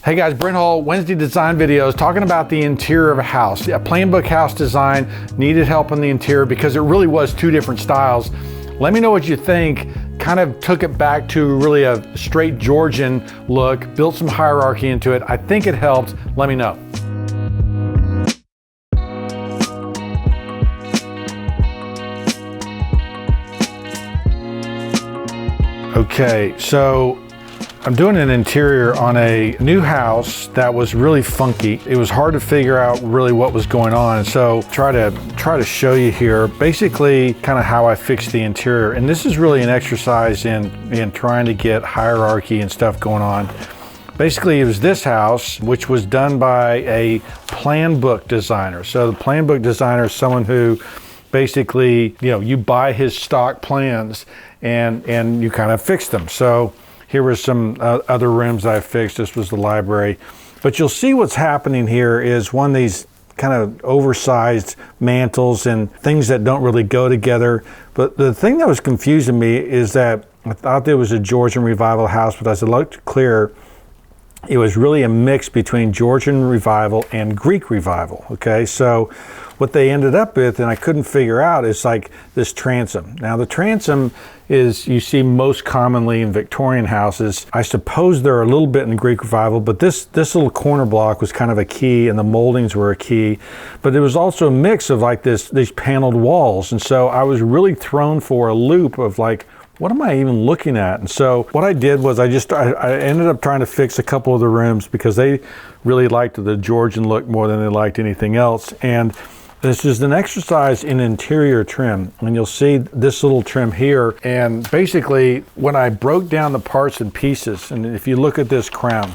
Hey guys, Brent Hull, Wednesday Design Videos, talking about the interior of a house. A plain book house design needed help in the interior because it really was two different styles. Let me know what you think. Kind of took it back to really a straight Georgian look, built some hierarchy into it. I think it helped. Let me know. Okay, so I'm doing an interior on a new house that was really funky. It was hard to figure out really what was going on. So try to show you here, basically kind of how I fixed the interior. And this is really an exercise in trying to get hierarchy and stuff going on. Basically, it was this house, which was done by a plan book designer. So the plan book designer is someone who basically, you buy his stock plans and you kind of fix them. So here were some other rooms I fixed. This was the library. But you'll see what's happening here is one of these kind of oversized mantles and things that don't really go together. But the thing that was confusing me is that I thought there was a Georgian Revival house, but as I looked clearer, it was really a mix between Georgian Revival and Greek Revival, okay? So what they ended up with, and I couldn't figure out, is like this transom. Now the transom is, you see most commonly in Victorian houses. I suppose they're a little bit in Greek Revival, but this little corner block was kind of a key and the moldings were a key. But it was also a mix of like these paneled walls. And so I was really thrown for a loop of like, what am I even looking at? And so what I did was I ended up trying to fix a couple of the rooms because they really liked the Georgian look more than they liked anything else. And this is an exercise in interior trim. And you'll see this little trim here. And basically when I broke down the parts and pieces, and if you look at this crown,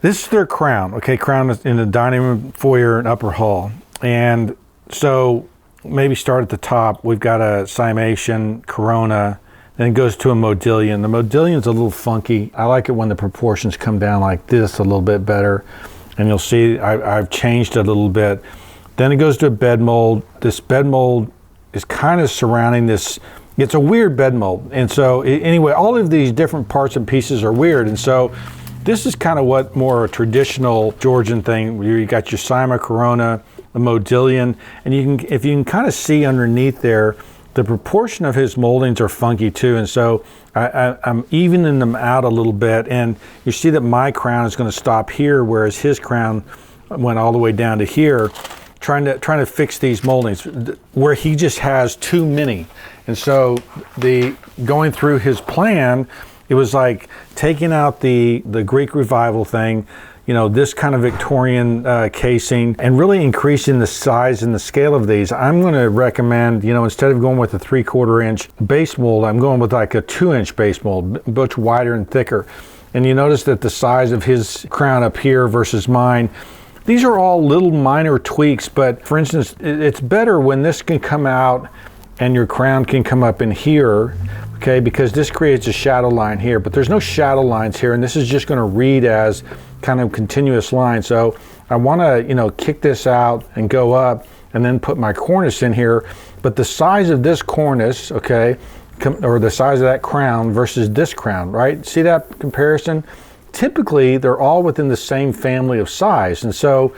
this is their crown, okay? Crown is in the dining room, foyer, and upper hall. And so maybe start at the top. We've got a cimation, corona, then it goes to a modillion. The modillion's a little funky. I like it when the proportions come down like this a little bit better. And you'll see I've changed it a little bit. Then it goes to a bed mold. This bed mold is kind of surrounding this. It's a weird bed mold. And so anyway, all of these different parts and pieces are weird. And so this is kind of what more a traditional Georgian thing, where you got your Cima, Corona, a modillion. And if you can kind of see underneath there, the proportion of his moldings are funky too, and so I'm evening them out a little bit, and you see that my crown is going to stop here, whereas his crown went all the way down to here, trying to fix these moldings, where he just has too many. And so going through his plan, it was like taking out the Greek Revival thing, this kind of Victorian casing, and really increasing the size and the scale of these. I'm going to recommend, instead of going with a 3/4 inch base mold, I'm going with like a 2-inch base mold, much wider and thicker. And you notice that the size of his crown up here versus mine, these are all little minor tweaks, but for instance, it's better when this can come out and your crown can come up in here, okay, because this creates a shadow line here, but there's no shadow lines here, and this is just going to read as kind of continuous line. So I want to, kick this out and go up and then put my cornice in here. But the size of this cornice, okay, or the size of that crown versus this crown, right? See that comparison? Typically, they're all within the same family of size. And so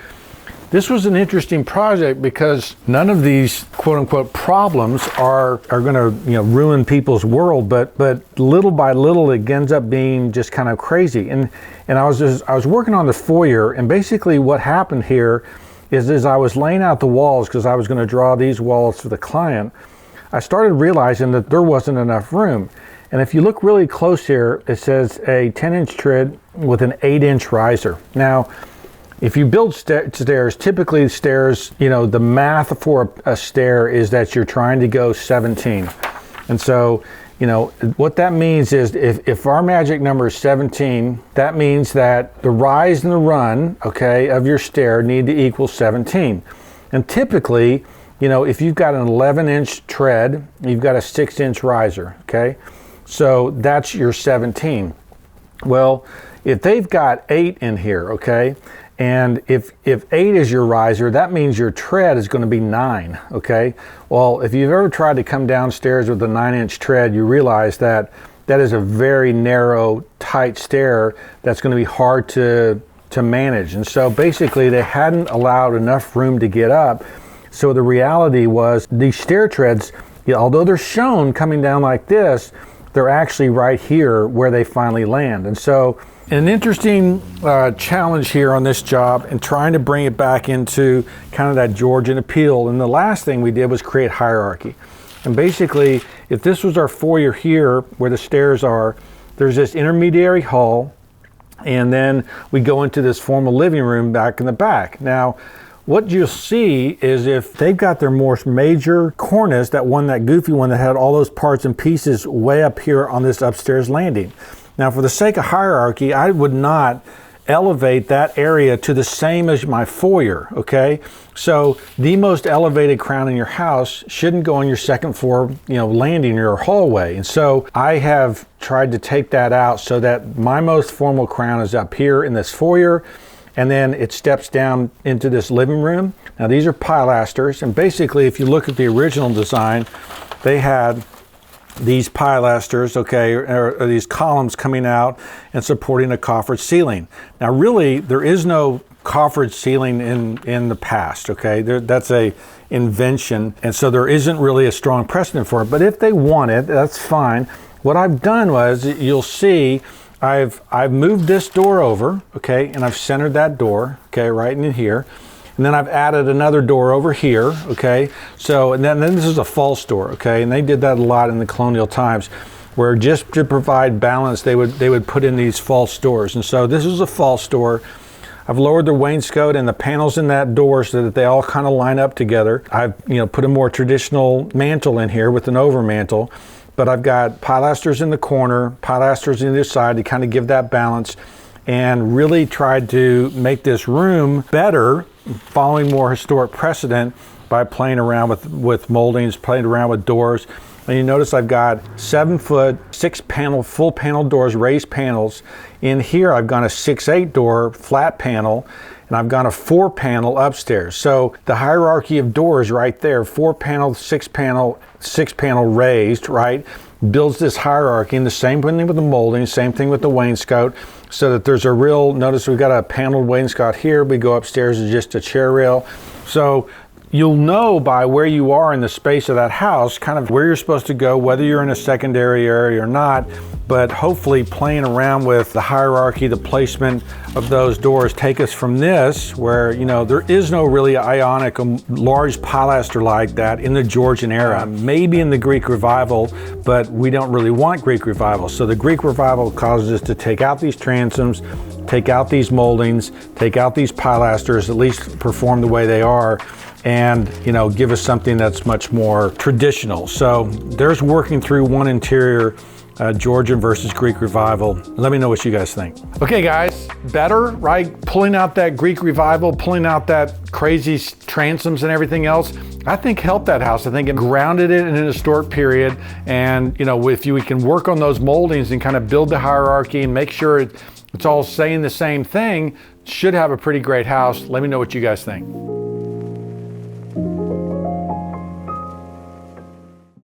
this was an interesting project because none of these quote unquote problems are going to ruin people's world, but little by little it ends up being just kind of crazy. And I was working on the foyer, and basically what happened here is as I was laying out the walls, because I was going to draw these walls for the client, I started realizing that there wasn't enough room. And if you look really close here, it says a 10-inch tread with an 8-inch riser. Now, if you build stairs, typically stairs, the math for a stair is that you're trying to go 17. And so, what that means is if our magic number is 17, that means that the rise and the run, okay, of your stair need to equal 17. And typically, if you've got an 11-inch tread, you've got a 6-inch riser, okay? So that's your 17. Well, if they've got 8 in here, okay, and if 8 is your riser, that means your tread is going to be 9, okay? Well, if you've ever tried to come downstairs with a 9-inch tread, you realize that that is a very narrow, tight stair that's going to be hard to to manage. And so basically they hadn't allowed enough room to get up. So the reality was these stair treads, although they're shown coming down like this, they're actually right here where they finally land. And so an interesting challenge here on this job and trying to bring it back into kind of that Georgian appeal. And the last thing we did was create hierarchy. And basically, if this was our foyer here where the stairs are, there's this intermediary hall, and then we go into this formal living room back in the back. Now, what you'll see is if they've got their more major cornice, that goofy one that had all those parts and pieces way up here on this upstairs landing. Now, for the sake of hierarchy, I would not elevate that area to the same as my foyer, okay? So the most elevated crown in your house shouldn't go on your second floor, landing or hallway. And so I have tried to take that out so that my most formal crown is up here in this foyer, and then it steps down into this living room. Now these are pilasters, and basically if you look at the original design, they had these pilasters, okay, or these columns coming out and supporting a coffered ceiling. Now really, there is no coffered ceiling in the past, okay? That's a invention, and so there isn't really a strong precedent for it. But if they want it, that's fine. What I've done was, you'll see, I've moved this door over, okay, and I've centered that door, okay, right in here. And then I've added another door over here, okay? So, and then this is a false door, okay? And they did that a lot in the colonial times, where just to provide balance, they would put in these false doors. And so this is a false door. I've lowered the wainscot and the panels in that door so that they all kind of line up together. I've put a more traditional mantle in here with an over mantle, but I've got pilasters in the corner, pilasters on either side to kind of give that balance, and really tried to make this room better, following more historic precedent by playing around with moldings, playing around with doors. And you notice I've got 7-foot, 6-panel, full panel doors, raised panels. In here I've got a 6/8 door flat panel, and I've got a 4-panel upstairs. So the hierarchy of doors right there, 4-panel, 6-panel raised, right, builds this hierarchy. And the same thing with the molding, same thing with the wainscot, so that there's a real, notice we've got a paneled wainscot here. We go upstairs to just a chair rail. So you'll know by where you are in the space of that house, kind of where you're supposed to go, whether you're in a secondary area or not. But hopefully playing around with the hierarchy, the placement of those doors, take us from this, where there is no really Ionic large pilaster like that in the Georgian era. Maybe in the Greek Revival, but we don't really want Greek Revival. So the Greek Revival causes us to take out these transoms, take out these moldings, take out these pilasters, at least perform the way they are, and give us something that's much more traditional. So there's working through one interior, Georgian versus Greek Revival. Let me know what you guys think. Okay guys, better, right? Pulling out that Greek Revival, pulling out that crazy transoms and everything else, I think helped that house. I think it grounded it in an historic period. And if we can work on those moldings and kind of build the hierarchy and make sure it's all saying the same thing, should have a pretty great house. Let me know what you guys think.